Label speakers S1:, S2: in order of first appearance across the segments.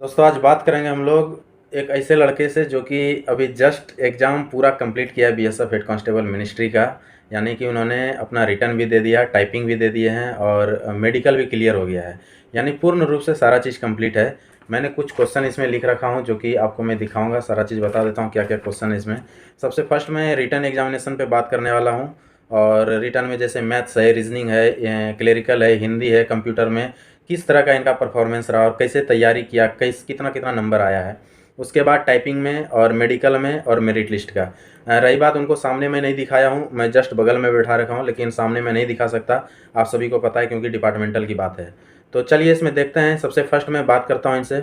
S1: दोस्तों आज बात करेंगे हम लोग एक ऐसे लड़के से जो कि अभी जस्ट एग्ज़ाम पूरा कंप्लीट किया है बीएसएफ हेड कांस्टेबल मिनिस्ट्री का। यानी कि उन्होंने अपना रिटर्न भी दे दिया, टाइपिंग भी दे दिए हैं और मेडिकल भी क्लियर हो गया है। यानी पूर्ण रूप से सारा चीज़ कंप्लीट है। मैंने कुछ क्वेश्चन इसमें लिख रखा हूँ जो कि आपको मैं दिखाऊंगा, सारा चीज़ बता देता हूँ क्या क्या क्वेश्चन है इसमें। सबसे फर्स्ट मैं रिटर्न एग्जामिनेशन पे बात करने वाला हूँ। और रिटर्न में जैसे मैथ्स है, रीजनिंग है, क्लेरिकल है, हिंदी है, कंप्यूटर में किस तरह का इनका परफॉर्मेंस रहा और कैसे तैयारी किया, कितना कितना नंबर आया है। उसके बाद टाइपिंग में और मेडिकल में और मेरिट लिस्ट का। रही बात, उनको सामने मैं नहीं दिखाया हूँ, मैं जस्ट बगल में बैठा रखा हूँ, लेकिन सामने मैं नहीं दिखा सकता, आप सभी को पता है क्योंकि डिपार्टमेंटल की बात है। तो चलिए इसमें देखते हैं। सबसे फर्स्ट मैं बात करता हूँ इनसे।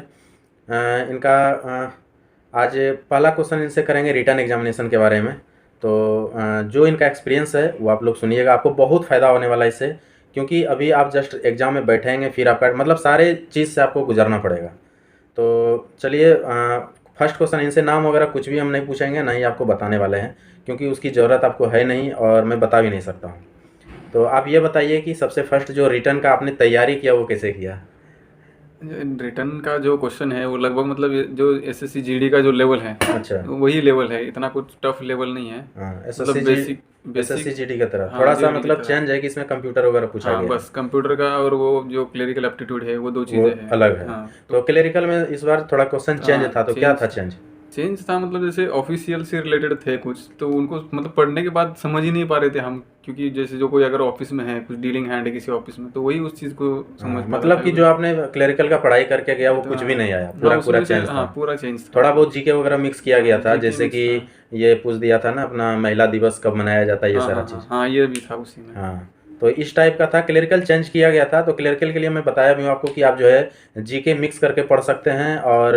S1: इनका आज पहला क्वेश्चन इनसे करेंगे रिटर्न एग्जामिनेशन के बारे में। तो जो इनका एक्सपीरियंस है वो आप लोग सुनिएगा, आपको बहुत फ़ायदा होने वाला है इससे। क्योंकि अभी आप जस्ट एग्ज़ाम में बैठेंगे, फिर आपका मतलब सारे चीज़ से आपको गुजरना पड़ेगा। तो चलिए फर्स्ट क्वेश्चन इनसे नाम वगैरह कुछ भी हम नहीं पूछेंगे, ना ही आपको बताने वाले हैं, क्योंकि उसकी ज़रूरत आपको है नहीं और मैं बता भी नहीं सकता हूँ। तो आप ये बताइए कि सबसे फर्स्ट जो रिटर्न का आपने तैयारी किया वो कैसे किया?
S2: रिटर्न का जो क्वेश्चन है वो लगभग मतलब जो एसएससी जीडी का जो लेवल है
S1: अच्छा।
S2: वही लेवल है, इतना कुछ टफ लेवल नहीं है।
S1: हाँ, एस एस सी
S2: मतलब
S1: G
S2: basic
S1: S S C
S2: basic
S1: G D की तरह
S2: हाँ,
S1: थोड़ा सा
S2: जीडी की
S1: मतलब
S2: तरह।
S1: चेंज है कि इसमें कंप्यूटर वगैरह पूछा
S2: हाँ,
S1: गया है।
S2: बस कंप्यूटर का और वो जो क्लरिकल एप्टीट्यूड है वो दो
S1: वो
S2: चीज़ें हैं।
S1: अलग है।
S2: हाँ
S1: तो
S2: तो
S1: क्लेरिकल में इस बार थोड़ा क्वेश्चन चेंज था, तो क्या
S2: चेंज
S1: था चेंज?
S2: चेंज था, मतलब जैसे ऑफिशियल से रिलेटेड थे कुछ, तो उनको मतलब पढ़ने के बाद समझ ही नहीं पा रहे थे हम, क्योंकि जैसे जो कोई अगर ऑफिस में है, कुछ डीलिंग हैंड है किसी ऑफिस में, तो वही उस चीज़ को समझ
S1: हाँ,
S2: पा रहा
S1: मतलब
S2: था
S1: कि जो आपने क्लेरिकल का पढ़ाई करके गया वो कुछ भी नहीं आया,
S2: हाँ
S1: पूरा पूरा
S2: उसमें से
S1: चेंज
S2: हाँ
S1: था।
S2: पूरा चेंज था।
S1: थोड़ा बहुत जीके वगैरह मिक्स किया गया था,
S2: जीके
S1: जैसे
S2: मिक्स
S1: कि
S2: था।
S1: ये पूछ दिया था ना अपना महिला दिवस कब मनाया जाता है, ये
S2: हाँ
S1: सारा
S2: हाँ हाँ
S1: चीज़।
S2: हाँ, ये भी था उसी में।
S1: हाँ, तो इस टाइप का था। क्लेरिकल चेंज किया गया था, तो क्लेरिकल के लिए मैं बताया भी हूँ आपको कि आप जो है जीके मिक्स करके पढ़ सकते हैं और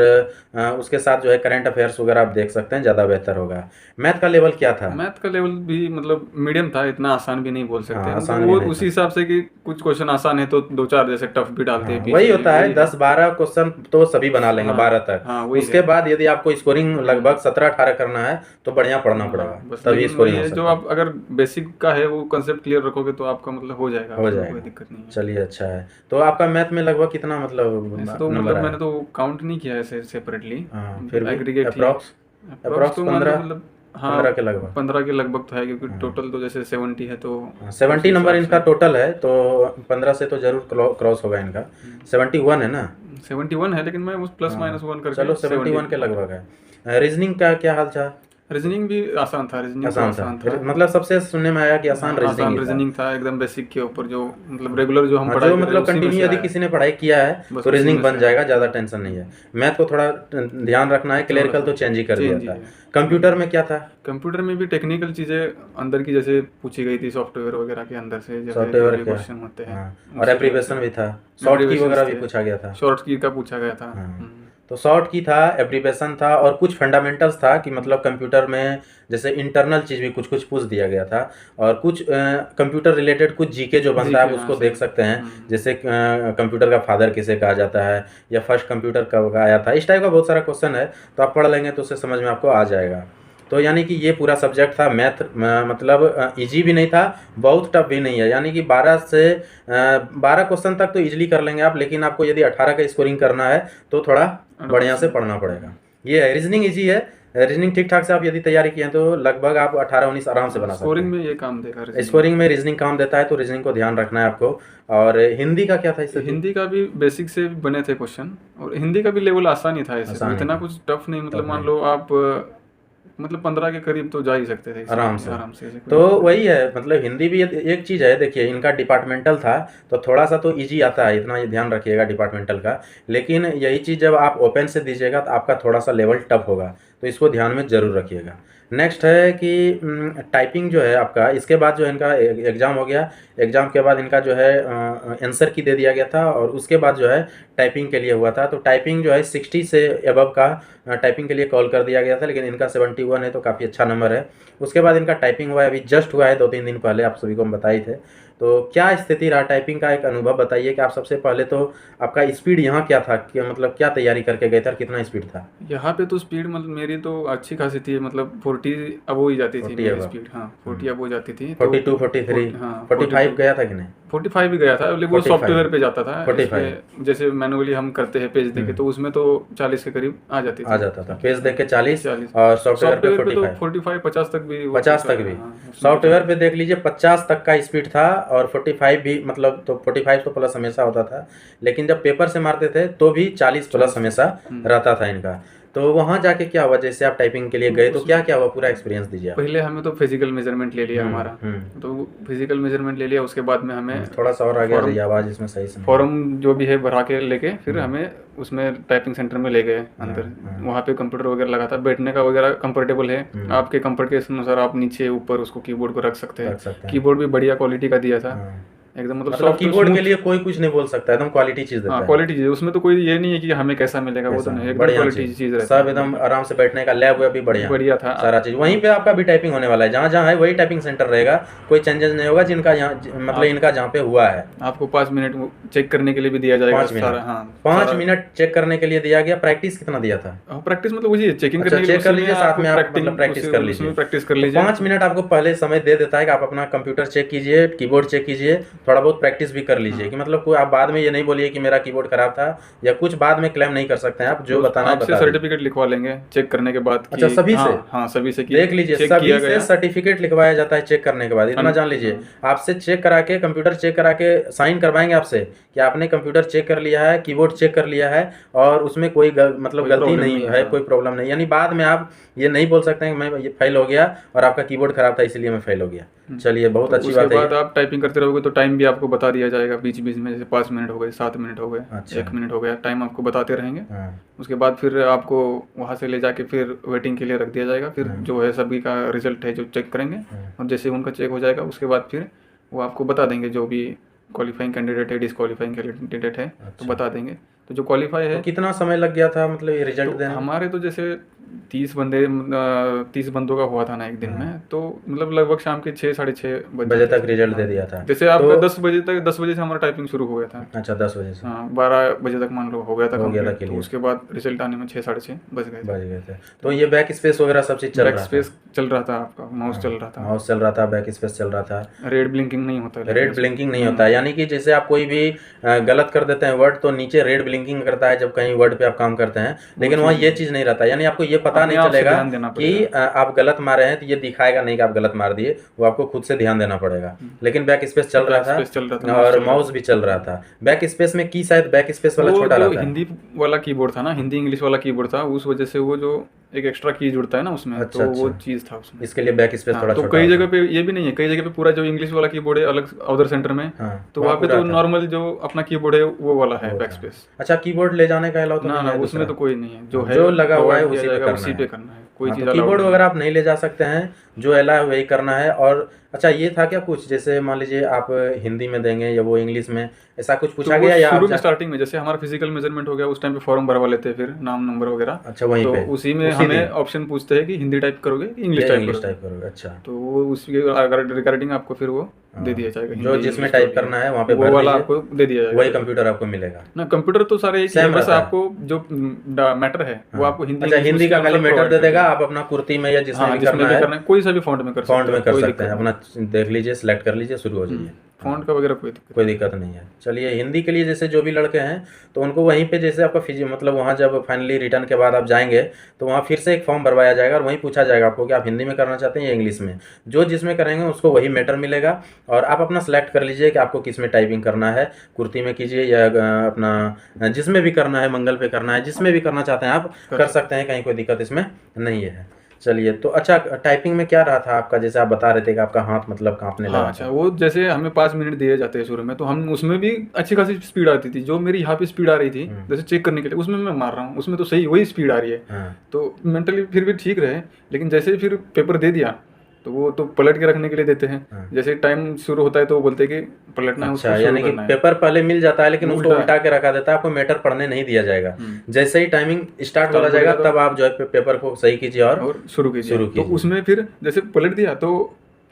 S1: उसके साथ जो है करंट अफेयर्स वगैरह आप देख सकते हैं, ज़्यादा बेहतर होगा। मैथ का लेवल क्या था?
S2: मैथ का लेवल भी मतलब मीडियम था, इतना आसान भी नहीं बोल सकते,
S1: हाँ,
S2: मतलब
S1: आसान भी
S2: वो
S1: नहीं
S2: उसी
S1: था।
S2: हिसाब से कि कुछ क्वेश्चन आसान है तो दो चार जैसे टफ भी डालते
S1: हाँ,
S2: हैं
S1: वही
S2: पीछे,
S1: होता है,
S2: वही है।
S1: 10-12 क्वेश्चन तो सभी बना लेंगे,
S2: हाँ
S1: 12 तक।
S2: हाँ, वही
S1: उसके
S2: है।
S1: बाद यदि आपको स्कोरिंग लगभग 17-18 करना है तो बढ़िया पढ़ना पड़ेगा,
S2: हाँ बस,
S1: तभी
S2: लेकिन वही
S1: स्कोरिंग हो
S2: है, जो
S1: सकता है।
S2: आप अगर बेसिक का है वो कंसेप्ट क्लियर रखोगे तो आपका मतलब हो जाएगा,
S1: हो
S2: उसमें कोई
S1: जाएगा।
S2: दिक्कत नहीं है।
S1: चलिए अच्छा है। तो आपका मैथ में लगभग कितना
S2: ऐसे
S1: मतलब
S2: तो
S1: नंबर
S2: मतलब मैंने
S1: आया?
S2: तो काउंट नहीं किया ऐसे सेपरेटली,
S1: हाँ, फिर
S2: मतलब
S1: भी
S2: एग्रीगेट ही।
S1: अप्रॉक्स
S2: अप्रॉक्स
S1: अप्रॉक्स
S2: तो मान लो
S1: 15,
S2: मतलब, हाँ
S1: 15 के लगभग।
S2: 15 के लगभग तो है, क्योंकि
S1: हाँ,
S2: टोटल तो जैसे 70 है तो
S1: हाँ,
S2: उस
S1: 70 नंबर
S2: हिसाब
S1: इनका
S2: से।
S1: टोटल है, तो 15 से तो जरूर क्रॉस होगा इनका। 71 है ना?
S2: 71 है, लेकिन मैं उस प्लस
S1: हाँ,
S2: माइनस वन करके
S1: चलो 71
S2: 70
S1: के
S2: काटा।
S1: लगभग है। रीजनिंग का क्या हाल था?
S2: रीजनिंग भी आसान था, रीजनिंग तो
S1: आसान था?
S2: आसान था।
S1: मतलब सबसे सुनने में आया कि
S2: हाँ,
S1: आसान रीजनिंग
S2: आसान
S1: ही था।
S2: रीजनिंग था, एकदम बेसिक के ऊपर, जो मतलब रेगुलर जो हम
S1: हाँ,
S2: पढ़ाई
S1: जो
S2: कर रहे हैं
S1: मतलब
S2: उसी में
S1: कंटिन्यू
S2: से
S1: यदि
S2: आया है।
S1: किसी ने पढ़ाई किया है
S2: बस
S1: तो
S2: उसी
S1: रीजनिंग
S2: में से
S1: बन
S2: आया
S1: जाएगा,
S2: है।
S1: ज़्यादा टेंशन नहीं है। मैथ को थोड़ा ध्यान रखना है,
S2: थोड़ा
S1: क्लेरिकल
S2: सा
S1: तो चेंज ही कर दिया
S2: चेंज ही
S1: था।
S2: है।
S1: कंप्यूटर में क्या था?
S2: कंप्यूटर में भी टेक्निकल चीज़ें अंदर की जैसे पूछी गई थी, सॉफ्टवेयर वगैरह के अंदर से जैसे जो
S1: सॉफ्टवेयर
S2: भी
S1: क्या?
S2: क्वेश्चन होते हैं
S1: हाँ, और
S2: उसी टाइप से।
S1: एप्रीवेशन भी था। शॉर्ट की
S2: एब्रीवेशंस
S1: वगैरह भी
S2: थे,
S1: पूछा गया था।
S2: शॉर्ट की का पूछा गया था।
S1: हाँ, तो शॉर्ट की था, एब्रीवेशन था और कुछ फंडामेंटल्स था कि मतलब कंप्यूटर में जैसे इंटरनल चीज़ भी कुछ कुछ पूछ दिया गया था। और कुछ कंप्यूटर रिलेटेड कुछ जीके जो
S2: जी
S1: बनता है
S2: के,
S1: आप
S2: हाँ
S1: उसको देख
S2: सही।
S1: सकते हैं। जैसे कंप्यूटर का फादर किसे कहा जाता है, या फर्स्ट कंप्यूटर कब आया था, इस टाइप का बहुत सारा क्वेश्चन है। तो आप पढ़ लेंगे तो उससे समझ में आपको आ जाएगा। तो यानी कि ये पूरा सब्जेक्ट था मैथ, मतलब इजी भी नहीं था, बहुत टफ भी नहीं है। यानी कि 12 क्वेश्चन तक तो इजीली कर लेंगे आप, लेकिन आपको यदि 18 का स्कोरिंग करना है तो थोड़ा बढ़िया
S2: एडवांस
S1: से
S2: में।
S1: पढ़ना पड़ेगा। ये है, रीजनिंग इजी है। रीजनिंग ठीक ठाक से आप यदि तैयारी किए हैं तो लगभग आप 18-19 आराम से
S2: हाँ,
S1: बना सकते
S2: स्कोरिंग
S1: हैं।
S2: में ये काम देगा रीजनिंग।
S1: स्कोरिंग में रीजनिंग काम देता है, तो रीजनिंग को ध्यान रखना है आपको। और हिंदी का क्या था स्थिति?
S2: हिंदी का भी बेसिक से बने थे क्वेश्चन, और हिंदी का भी लेवल आसान ही था, ऐसे तो
S1: आसान ही
S2: इतना
S1: था,
S2: कुछ टफ नहीं, मतलब
S1: टफ
S2: मान
S1: नहीं,
S2: लो आप मतलब 15 के करीब तो जा ही सकते थे इसमें
S1: आराम
S2: भी
S1: से।
S2: आराम से, ऐसे कोई
S1: तो
S2: दिक्कत नहीं।
S1: वही है, मतलब हिंदी भी एक चीज़ है, देखिए इनका डिपार्टमेंटल था तो थोड़ा सा तो इजी आता है, इतना ये ध्यान रखिएगा डिपार्टमेंटल का। लेकिन यही चीज़ जब आप ओपन से दीजिएगा तो आपका थोड़ा सा लेवल टफ होगा, तो इसको ध्यान में ज़रूर रखिएगा। नेक्स्ट है कि टाइपिंग जो है आपका, इसके बाद जो है इनका एग्ज़ाम हो गया। एग्ज़ाम के बाद इनका जो है आंसर की दे दिया गया था, और उसके बाद जो है टाइपिंग के लिए हुआ था। तो टाइपिंग जो है 60 से एबव का टाइपिंग के लिए कॉल कर दिया गया था, लेकिन इनका 71 है तो काफ़ी अच्छा नंबर है। उसके बाद इनका टाइपिंग हुआ है, अभी जस्ट हुआ है 2-3 दिन पहले, आप सभी को हम बताए थे। तो क्या स्थिति रहा टाइपिंग का, एक अनुभव बताइए कि आप सबसे पहले तो आपका स्पीड यहाँ क्या था, कि मतलब क्या तैयारी करके गए थे और कितना स्पीड था?
S2: यहाँ पे तो स्पीड मतलब मेरी तो अच्छी खासी थी, मतलब 40 अब हो ही जाती थी
S1: 40
S2: मेरी
S1: अब
S2: स्पीड। हाँ 40 अब हो जाती थी तो
S1: 42 43
S2: हाँ
S1: 45 गया था कि नहीं?
S2: 45 भी गया था, लेकिन वो
S1: 45
S2: सॉफ्टवेयर पे जाता था।
S1: 45
S2: इसमें जैसे मैनुअली हम करते हैं पेज देके, तो उसमें तो 40 के करीब आ जाती
S1: आ
S2: थी।
S1: जाता था, पेज देख के 40
S2: 40
S1: और सॉफ्टवेयर पे
S2: सॉफ्टवेयर पे तो
S1: 45
S2: 45 50 तक भी
S1: 50 तक भी।
S2: हाँ, उसमें तो
S1: सॉफ्टवेयर पे देख लीजिए 50 तक का स्पीड था और 45 भी, मतलब तो 45 तो प्लस हमेशा होता था, लेकिन जब पेपर से मारते थे तो भी 40 प्लस हमेशा रहता था इनका। तो वहाँ जाके क्या हुआ, जैसे आप टाइपिंग के लिए गए तो क्या क्या हुआ, पूरा एक्सपीरियंस दीजिए आप।
S2: पहले हमें तो फिजिकल मेजरमेंट ले लिया हमारा, तो फिजिकल मेजरमेंट ले लिया, उसके बाद में हमें
S1: थोड़ा सा और आगे आ जाइए, आवाज़ इसमें सही से नहीं।
S2: फॉर्म जो भी है भरा के लेके फिर हमें उसमें टाइपिंग सेंटर में ले गए अंदर। वहाँ पे कंप्यूटर वगैरह लगा था, बैठने का वगैरह कंफर्टेबल है, आपके कंफर्ट के अनुसार आप नीचे ऊपर उसको कीबोर्ड को रख सकते हैं। कीबोर्ड भी बढ़िया क्वालिटी का दिया था, एकदम मतलब
S1: मतलब
S2: सॉफ्ट
S1: कीबोर्ड के लिए कोई कुछ नहीं बोल सकता, एकदम क्वालिटी चीज देता
S2: हाँ
S1: है।
S2: क्वालिटी चीज, उसमें तो कोई ये नहीं है कि हमें कैसा मिलेगा, वो तो नहीं, एकदम
S1: बढ़िया
S2: क्वालिटी चीज रहता है।
S1: सब एकदम आराम से बैठने का, लैब वैब भी बढ़िया
S2: था।
S1: सारा चीज वहीं पे आपका भी टाइपिंग होने वाला है, जहाँ जहाँ है वही टाइपिंग सेंटर रहेगा, कोई चेंजेस नहीं होगा जिनका यहाँ, मतलब इनका जहाँ पे हुआ है।
S2: आपको 5 मिनट चेक करने के लिए भी दिया जाएगा।
S1: 5 मिनट,
S2: हाँ
S1: 5 मिनट चेक करने के लिए दिया गया। प्रैक्टिस कितना दिया था?
S2: प्रैक्टिस मतलब वही चेकिंग
S1: अच्छा,
S2: करने के लिए,
S1: चेक कर लीजिए, साथ में आप मतलब प्रैक्टिस कर लीजिए,
S2: प्रैक्टिस कर लीजिए।
S1: 5 मिनट आपको पहले समय दे देता है कि आप अपना कंप्यूटर चेक कीजिए, कीबोर्ड चेक कीजिए, थोड़ा बहुत प्रैक्टिस भी कर लीजिए, कि मतलब कोई आप बाद में ये नहीं बोलिए कि मेरा कीबोर्ड खराब था या कुछ, बाद में क्लेम नहीं कर सकते हैं आप, जो बताना है बता दीजिए।
S2: सर्टिफिकेट लिखवा लेंगे चेक करने के बाद।
S1: अच्छा, सभी से?
S2: हाँ सभी से
S1: देख लीजिए, सभी से सर्टिफिकेट लिखवाया जाता है चेक करने के बाद, इतना जान लीजिए। आपसे चेक करा के, कंप्यूटर चेक करा के साइन करवाएंगे आपसे कि आपने कंप्यूटर चेक कर लिया है, कीबोर्ड चेक कर लिया है और उसमें कोई मतलब गलती नहीं है, कोई प्रॉब्लम नहीं। यानी बाद में आप ये नहीं बोल सकते हैं कि मैं ये फेल हो गया और आपका कीबोर्ड खराब था इसलिए मैं फेल हो गया। चलिए, बहुत अच्छी बात है।
S2: उसके बाद आप टाइपिंग करते रहोगे तो टाइम भी आपको बता दिया जाएगा बीच बीच में, जैसे 5 मिनट हो गए, 7 मिनट हो गए, 1 मिनट हो गया, टाइम आपको बताते रहेंगे। उसके बाद फिर आपको वहाँ से ले जाके फिर वेटिंग के लिए रख दिया जाएगा। फिर जो है सभी का रिजल्ट है जो चेक करेंगे, और जैसे उनका चेक हो जाएगा उसके बाद फिर वो आपको बता देंगे, जो भी क्वालिफाइंग कैंडिडेट है, डिसक्वालीफाइंग कैंडिडेट है तो बता देंगे। तो जो क्वालिफाई है।
S1: तो कितना समय लग गया था मतलब ये रिजल्ट देने?
S2: हमारे तो जैसे 30 बंदों का हुआ था ना एक दिन में, तो मतलब लगभग शाम के 6 साढ़े 6
S1: बजे तक रिजल्ट दे दिया था।
S2: जैसे आपका 10 बजे तक, 10 बजे से हमारा टाइपिंग शुरू हो गया था।
S1: अच्छा, 10 बजे से?
S2: हाँ 12 बजे तक मान लो हो गया था
S1: कंप्लीट।
S2: तो उसके बाद रिजल्ट आने में 6 साढ़े 6 बज गए थे।
S1: तो ये बैक स्पेस वगैरह सब चीज चल रहा था?
S2: बैक स्पेस चल रहा था, आपका माउस चल रहा था।
S1: माउस चल रहा था, बैक स्पेस चल रहा था।
S2: रेड ब्लिंकिंग नहीं होता है।
S1: रेड ब्लिंकिंग नहीं होता है, यानी कि जैसे आप कोई भी गलत कर देते हैं वर्ड तो नीचे रेड ब्लिंकिंग करता है जब कहीं वर्ड पे आप काम करते हैं, लेकिन वहाँ ये चीज़ नहीं रहता। यानी आपको ये पता नहीं चलेगा कि आप गलत मारे हैं, तो ये दिखाएगा नहीं कि आप गलत मार दिए, वो आपको खुद से ध्यान देना पड़ेगा। लेकिन बैक स्पेस चल रहा था और माउस भी चल रहा था। बैक स्पेस में की शायद बैक स्पेस वाला छोटा रहता है।
S2: हिंदी वाला कीबोर्ड था ना, हिंदी इंग्लिश वाला कीबोर्ड था, उस वजह से वो जो एक एक्स्ट्रा की जुड़ता है ना उसमें। अच्छा, तो वो चीज़ था उसमें, इसके लिए बैक स्पेस थोड़ा छोटा। तो कई जगह पे ये भी नहीं है, कई जगह पे पूरा जो इंग्लिश वाला कीबोर्ड है अलग अदर सेंटर में, तो वहाँ पे तो नॉर्मल जो अपना कीबोर्ड है वो वाला है बैक स्पेस।
S1: अच्छा, कीबोर्ड ले जाने का अलाउ तो
S2: ना, उसमें तो कोई नहीं है,
S1: जो लगा हुआ है उसी पे करना है। कोई चीज़ कीबोर्ड वगैरह आप नहीं ले जा सकते हैं, जो अलाउ वही करना है। और अच्छा, ये था क्या कुछ, जैसे मान लीजिए आप हिंदी में देंगे या वो इंग्लिश में, ऐसा कुछ पूछा गया? या
S2: शुरू में स्टार्टिंग में जैसे हमारा फिजिकल मेजरमेंट हो गया, उस टाइम पे फॉर्म भरवा लेते हैं, फिर नाम नंबर वगैरह।
S1: अच्छा, वहीं
S2: तो
S1: पे
S2: उसी में हमें ऑप्शन पूछते हैं कि हिंदी टाइप करोगे कि इंग्लिश टाइप करोगे।
S1: अच्छा,
S2: तो वो उसके रिगार्डिंग आपको फिर वो दे दिया जाएगा,
S1: जो जिसमें टाइप करना है वहाँ पे
S2: वो वाला आपको दे दिया जाएगा।
S1: वही कंप्यूटर आपको मिलेगा
S2: ना, कंप्यूटर तो सारे एक ही है, बस आपको जो मैटर है वो आपको हिंदी।
S1: अच्छा, हिंदी का खाली मैटर दे देगा, आप अपना कुर्ती में या जिसमें भी करना है
S2: कोई सा भी फॉन्ट में कर
S1: सकते हैं, अपना देख लीजिए, सेलेक्ट कर लीजिए, शुरू हो जाइए।
S2: फॉन्ट का वगैरह कोई दिक्कत
S1: नहीं है। चलिए, हिंदी के लिए जैसे जो भी लड़के हैं तो उनको वहीं पे जैसे आपका मतलब वहाँ जब फाइनली रिटर्न के बाद आप जाएंगे तो वहाँ फिर से एक फॉर्म भरवाया जाएगा और वहीं पूछा जाएगा आपको कि आप हिंदी में करना चाहते हैं या इंग्लिश में। जो जिसमें करेंगे उसको वही मैटर मिलेगा और आप अपना सेलेक्ट कर लीजिए कि आपको किस में टाइपिंग करना है, कुर्ती में कीजिए या अपना जिसमें भी करना है, मंगल पे करना है, जिसमें भी करना चाहते हैं आप कर सकते हैं, कहीं कोई दिक्कत इसमें नहीं है। चलिए, तो अच्छा, टाइपिंग में क्या रहा था आपका, जैसे आप बता रहे थे कि आपका हाथ मतलब कांपने लगा?
S2: अच्छा, वो जैसे हमें 5 मिनट दिए जाते हैं शुरू में, तो हम उसमें भी अच्छी खासी स्पीड आती थी। जो मेरी यहाँ पे स्पीड आ रही थी जैसे चेक करने के लिए, उसमें मैं मार रहा हूँ, उसमें तो सही वही स्पीड आ रही है। तो मेंटली फिर भी ठीक रहे, लेकिन जैसे ही फिर पेपर दे दिया तो वो तो पलट के रखने के लिए देते हैं। जैसे टाइम शुरू होता है तो वो बोलते हैं कि पलटना है।
S1: अच्छा, यानी कि पेपर पहले मिल जाता है लेकिन उसको उल्टा के रखा देता है, आपको मैटर पढ़ने नहीं दिया जाएगा। जैसे ही टाइमिंग स्टार्ट हो जाएगा तब आप जो है पेपर को सही कीजिए और शुरू कीजिए।
S2: तो उसमें फिर जैसे पलट दिया तो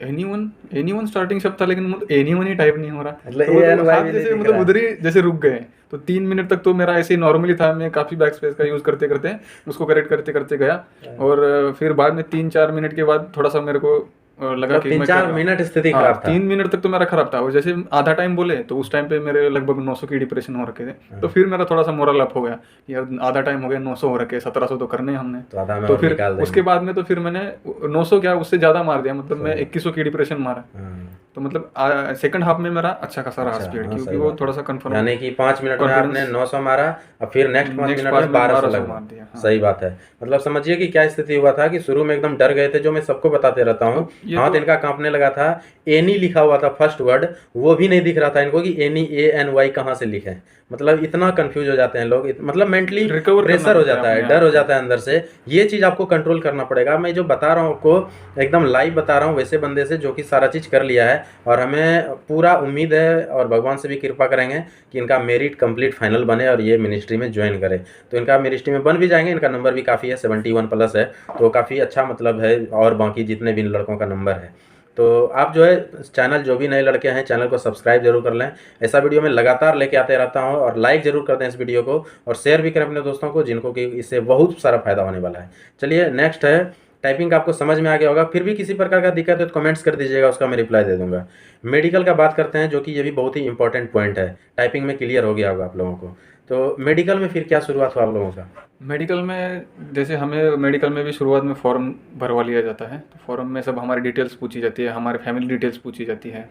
S2: एनीवन स्टार्टिंग शब्द था, लेकिन मतलब एनीवन ही टाइप नहीं हो रहा,
S1: मतलब
S2: तो
S1: ANY
S2: हाथ
S1: भी नहीं
S2: जैसे
S1: दिख
S2: मतलब
S1: रहा
S2: उधर ही जैसे रुक गए। तो 3 मिनट तक तो मेरा ऐसे ही नॉर्मली था, मैं काफ़ी बैक स्पेस का यूज़ करते करते उसको करेक्ट करते करते गया। और फिर बाद में 3-4 मिनट के बाद थोड़ा सा मेरे को लगा
S1: मतलब
S2: कि
S1: तीन
S2: मैं
S1: चार
S2: कर
S1: मिनट स्थिति
S2: हाँ,
S1: खराब था।
S2: 3 मिनट तक तो मेरा खराब था, और जैसे आधा टाइम बोले तो उस टाइम पे मेरे लगभग 900 की डिप्रेशन हो रखे थे। तो फिर मेरा थोड़ा सा मोरल अप हो गया कि यार आधा टाइम हो गया, 900 हो रखे, 1700 तो करने हैं हमने।
S1: तो आधा में
S2: तो
S1: और
S2: फिर
S1: निकाल देंगे।
S2: उसके बाद में तो फिर मैंने 900 क्या उससे ज़्यादा मार दिया, मतलब मैं
S1: सही।
S2: 2100 की डिप्रेशन मारा।
S1: हाँ,
S2: तो मतलब सेकंड हाफ में मेरा अच्छा खासा रहा
S1: अच्छा,
S2: स्पीड,
S1: हाँ
S2: क्योंकि
S1: सही
S2: वो
S1: बात है।
S2: थोड़ा सा कंफर्म
S1: यानी कि 5 मिनट में आपने
S2: कॉन्फिडेंस
S1: 900 मारा और फिर नेक्स्ट 5
S2: नेक्स्ट
S1: मिनट
S2: पास
S1: में
S2: में
S1: 1200
S2: 1200
S1: लगभग।
S2: मार दिया। हाँ,
S1: सही बात है। मतलब समझिए कि क्या स्थिति हुआ था कि शुरू में एकदम डर गए थे, जो मैं सबको बताते रहता हूँ।
S2: तो ये
S1: हाथ
S2: तो
S1: इनका कांपने लगा था। एनी लिखा हुआ था फर्स्ट वर्ड, वो भी नहीं दिख रहा था इनको कि एनी ANY कहाँ से लिखे। मतलब इतना कंफ्यूज हो जाते हैं लोग, मतलब मेंटली
S2: रिकवर करना
S1: प्रेशर हो
S2: पड़ता है
S1: जाता है,
S2: अपने
S1: डर
S2: आप
S1: हो
S2: को।
S1: जाता है अंदर से। ये चीज़ आपको कंट्रोल करना पड़ेगा। मैं जो बता रहा हूँ आपको एकदम लाइव बता रहा हूँ वैसे बंदे से जो कि सारा चीज़ कर लिया है, और हमें पूरा उम्मीद है और भगवान से भी कृपा करेंगे कि इनका मेरिट कंप्लीट फाइनल बने और ये मिनिस्ट्री में ज्वाइन करे। तो इनका मिनिस्ट्री में बन भी जाएंगे। इनका नंबर भी काफ़ी है, 71+ है, तो काफ़ी अच्छा मतलब है, और बाकी जितने भी लड़कों का नंबर है। तो आप जो है चैनल, जो भी नए लड़के हैं चैनल को सब्सक्राइब जरूर कर लें। ऐसा वीडियो मैं लगातार लेके आते रहता हूँ, और लाइक जरूर कर दें इस वीडियो को, और शेयर भी करें अपने दोस्तों को जिनको कि इससे बहुत सारा फायदा होने वाला है। चलिए नेक्स्ट है टाइपिंग का, आपको समझ में आ गया होगा। फिर भी किसी प्रकार का दिक्कत है तो कमेंट्स कर दीजिएगा, उसका मैं रिप्लाई दे दूंगा। मेडिकल का बात करते हैं, जो कि ये भी बहुत ही इंपॉर्टेंट पॉइंट है। टाइपिंग में क्लियर हो गया होगा आप लोगों को। तो मेडिकल में फिर क्या शुरुआत हुआ आप लोगों का?
S2: मेडिकल में जैसे हमें मेडिकल में भी शुरुआत में फॉर्म भरवा लिया जाता है। तो फॉर्म में सब हमारी डिटेल्स पूछी जाती है, हमारे फैमिली डिटेल्स पूछी जाती है,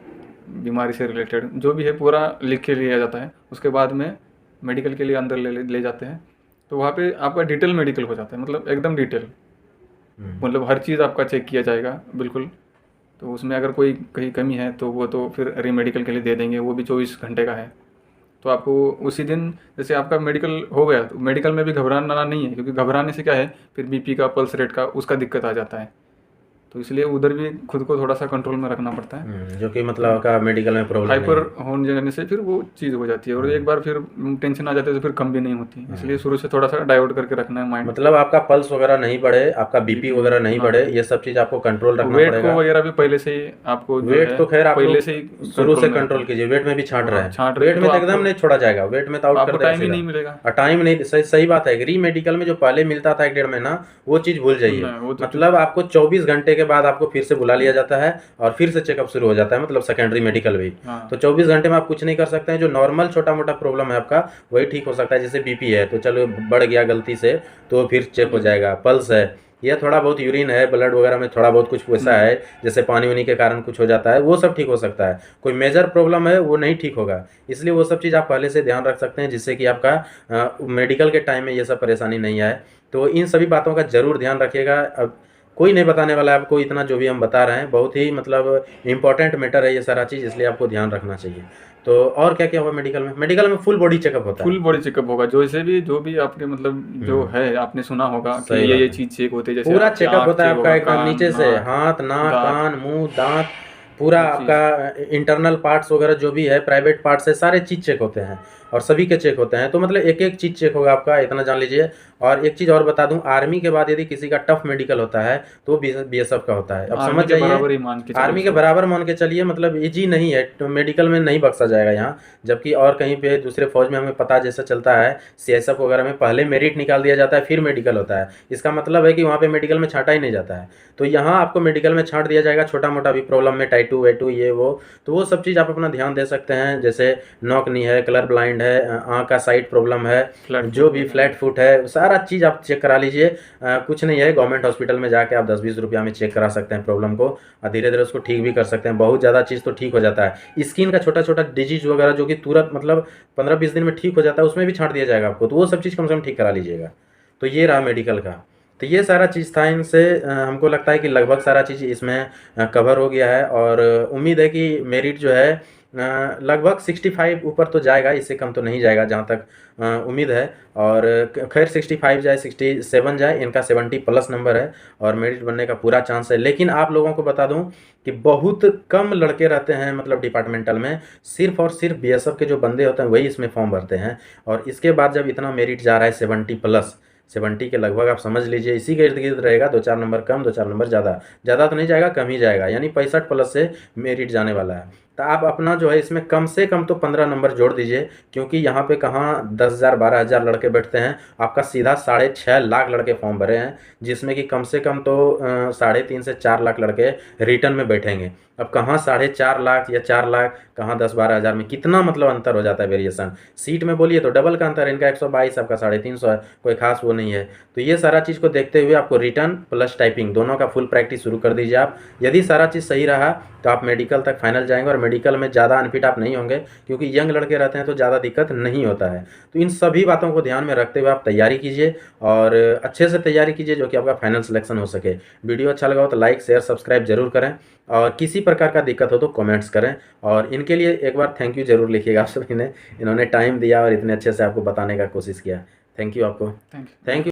S2: बीमारी से रिलेटेड जो भी है पूरा लिख के लिया जाता है। उसके बाद में मेडिकल के लिए अंदर ले जाते हैं। तो वहाँ पे आपका डिटेल मेडिकल हो जाता है, मतलब एकदम डिटेल, मतलब हर चीज़ आपका चेक किया जाएगा बिल्कुल। तो उसमें अगर कोई कहीं कमी है तो वो तो फिर रीमेडिकल के लिए दे देंगे, वो भी 24 घंटे का है। तो आपको उसी दिन जैसे आपका मेडिकल हो गया तो मेडिकल में भी घबराना नहीं है, क्योंकि घबराने से क्या है फिर बीपी का, पल्स रेट का, उसका दिक्कत आ जाता है। तो इसलिए उधर भी खुद को थोड़ा सा कंट्रोल में रखना पड़ता है।
S1: जो कि
S2: तो
S1: मतलब आपका मेडिकल में प्रॉब्लम नहीं
S2: हाइपर
S1: है।
S2: होने जाने से फिर वो चीज़ हो जाती है, और एक बार फिर टेंशन आ जाती है तो फिर कम भी नहीं होती। इसलिए शुरू से थोड़ा सा डाइवर्ट करके रखना है माइंड।
S1: मतलब आपका पल्स वगैरह नहीं बढ़े, आपका बीपी
S2: बीपी
S1: वगैरह नहीं
S2: ना
S1: बढ़े,
S2: बढ़े,
S1: ये सब चीज़ आपको कंट्रोल रखना
S2: वेट को
S1: पड़ेगा।
S2: वगैरह भी पहले से ही आपको जो
S1: वेट
S2: है
S1: तो खैर आप
S2: पहले
S1: लोग
S2: से ही
S1: शुरू से
S2: कंट्रोल में रखना
S1: कंट्रोल
S2: है।
S1: कीजिए। वेट में भी छांट रहे
S2: हाँ,
S1: हैं,
S2: छांट रहे
S1: वेट
S2: हैं
S1: में
S2: तो
S1: तो एकदम
S2: आपको
S1: नहीं छोड़ा जाएगा, वेट में तो आउट कर
S2: आपको
S1: देगा
S2: टाइम ही
S1: सीधा।
S2: नहीं मिलेगा।
S1: और टाइम नहीं, सही सही बात है। री मेडिकल में जो पहले मिलता था 1-1.5 महीना, वो चीज़ भूल जाइए।
S2: नहीं, वो तो
S1: मतलब आपको 24 घंटे के बाद आपको फिर से बुला लिया जाता है और फिर से चेकअप शुरू हो जाता है, मतलब सेकेंडरी मेडिकल भी।
S2: हाँ,
S1: तो 24 घंटे में आप कुछ नहीं कर सकते हैं। जो नॉर्मल छोटा मोटा प्रॉब्लम है आपका वही ठीक हो सकता है। जैसे बीपी है तो चलो बढ़ गया गलती से तो फिर चेक हो जाएगा। पल्स है, या थोड़ा बहुत यूरिन है, ब्लड वगैरह में थोड़ा बहुत कुछ वैसा है, जैसे पानी वानी के कारण कुछ हो जाता है, वो सब ठीक हो सकता है। कोई मेजर प्रॉब्लम है वो नहीं ठीक होगा। इसलिए वो सब चीज़ आप पहले से ध्यान रख सकते हैं, जिससे कि आपका मेडिकल के टाइम में ये सब परेशानी नहीं आए। तो इन सभी बातों का ज़रूर ध्यान रखिएगा। अब कोई नहीं बताने वाला है आपको इतना, जो भी हम बता रहे हैं बहुत ही मतलब इंपॉर्टेंट मैटर है ये सारा चीज़, इसलिए आपको ध्यान रखना चाहिए। तो और क्या क्या हुआ मेडिकल में? मेडिकल में फुल बॉडी चेकअप होता
S2: फुल
S1: है।
S2: बॉडी चेकअप होगा। जो भी आपके मतलब जो है आपने सुना होगा कि
S1: सही
S2: ये
S1: बात
S2: ये
S1: है।
S2: चीज़ चेक होती है, जैसे
S1: पूरा
S2: आपकी
S1: चेकअप
S2: आँख
S1: होता है
S2: चेक
S1: आपका
S2: होगा,
S1: एकदम
S2: कान,
S1: नीचे से,
S2: नाक,
S1: हाथ नाक
S2: दाँत,
S1: कान मुंह दांत, पूरा
S2: हर चीज़।
S1: आपका इंटरनल पार्ट्स वगैरह जो भी है, प्राइवेट पार्ट्स है, सारे चीज़ चेक होते हैं, और सभी के चेक होते हैं। तो मतलब एक एक चीज़ चेक होगा आपका, इतना जान लीजिए। और एक चीज़ और बता दूं, आर्मी के बाद यदि किसी का टफ मेडिकल होता है तो वो BSF का होता है। अब समझ
S2: आर्मी के
S1: जाइए,
S2: बराबर ही मान के चलो
S1: आर्मी के
S2: इसको।
S1: बराबर मान के चलिए, मतलब इजी नहीं है तो मेडिकल में नहीं बख्शा जाएगा यहाँ। जबकि और कहीं पे दूसरे फौज में हमें पता जैसा चलता है, CSF वगैरह में पहले मेरिट निकाल दिया जाता है फिर मेडिकल होता है। इसका मतलब है कि वहाँ पे मेडिकल में छांटा ही नहीं जाता है। तो यहाँ आपको मेडिकल में छांट दिया जाएगा, छोटा मोटा भी प्रॉब्लम में, टाइटू वेटू ये वो। तो वो सब चीज़ आप अपना ध्यान दे सकते हैं, जैसे नॉक नी है, कलर ब्लाइंड है, आँख का साइट प्रॉब्लम है,
S2: फ्लैट
S1: जो
S2: फुट
S1: भी
S2: वगैरह।
S1: फ्लैट फुट है, सारा चीज़ आप चेक करा लीजिए। कुछ नहीं है, गवर्नमेंट हॉस्पिटल में जाके आप 10-20 रुपया में चेक करा सकते हैं प्रॉब्लम को, और धीरे धीरे उसको ठीक भी कर सकते हैं। बहुत ज़्यादा चीज़ तो ठीक हो जाता है। स्किन का छोटा छोटा डिजीज वगैरह जो कि तुरंत मतलब 15-20 दिन में ठीक हो जाता है, उसमें भी छांट दिया जाएगा आपको। तो वो सब चीज़ कम से कम ठीक करा लीजिएगा। तो ये रहा मेडिकल का। तो ये सारा चीज़ था। इनसे हमको लगता है कि लगभग सारा चीज़ इसमें कवर हो गया है, और उम्मीद है कि मेरिट जो है लगभग 65 ऊपर तो जाएगा, इससे कम तो नहीं जाएगा जहाँ तक उम्मीद है। और खैर 65 जाए, 67 जाए, इनका 70+ नंबर है और मेरिट बनने का पूरा चांस है। लेकिन आप लोगों को बता दूं कि बहुत कम लड़के रहते हैं मतलब डिपार्टमेंटल में, सिर्फ और सिर्फ BSF के जो बंदे होते हैं वही इसमें फॉर्म भरते हैं। और इसके बाद जब इतना मेरिट जा रहा है 70+, 70 के लगभग आप समझ लीजिए, इसी के इर्द गिर्द रहेगा, 2-4 नंबर कम 2-4 नंबर ज़्यादा, ज़्यादा तो नहीं जाएगा, कम ही जाएगा, यानी 65 प्लस से मेरिट जाने वाला है। तो आप अपना जो है इसमें कम से कम तो 15 नंबर जोड़ दीजिए, क्योंकि यहाँ पे कहाँ 10,000 12,000 लड़के बैठते हैं, आपका सीधा 6.5 लाख लड़के फॉर्म भरे हैं, जिसमें कि कम से कम तो 3.5 से 4 लाख लड़के रिटर्न में बैठेंगे। अब कहाँ 4.5 लाख या 4 लाख, कहाँ 10-12 हज़ार में कितना मतलब अंतर हो जाता है वेरिएशन। सीट में बोलिए तो डबल का अंतर है, इनका 122 आपका 350 है, कोई खास वो नहीं है। तो ये सारा चीज़ को देखते हुए आपको रिटर्न प्लस टाइपिंग दोनों का फुल प्रैक्टिस शुरू कर दीजिए आप। यदि सारा चीज़ सही रहा तो आप मेडिकल तक फाइनल जाएंगे, और मेडिकल में ज़्यादा अनफिट आप नहीं होंगे, क्योंकि यंग लड़के रहते हैं तो ज़्यादा दिक्कत नहीं होता है। तो इन सभी बातों को ध्यान में रखते हुए आप तैयारी कीजिए, और अच्छे से तैयारी कीजिए, जो कि आपका फाइनल सिलेक्शन हो सके। वीडियो अच्छा लगा हो तो लाइक शेयर सब्सक्राइब जरूर करें, और किसी प्रकार का दिक्कत हो तो कमेंट्स करें। और इनके लिए एक बार थैंक यू जरूर लिखिएगा आप सभी ने, इन्होंने टाइम दिया और इतने अच्छे से आपको बताने का कोशिश किया। थैंक यू आपको, थैंक यू।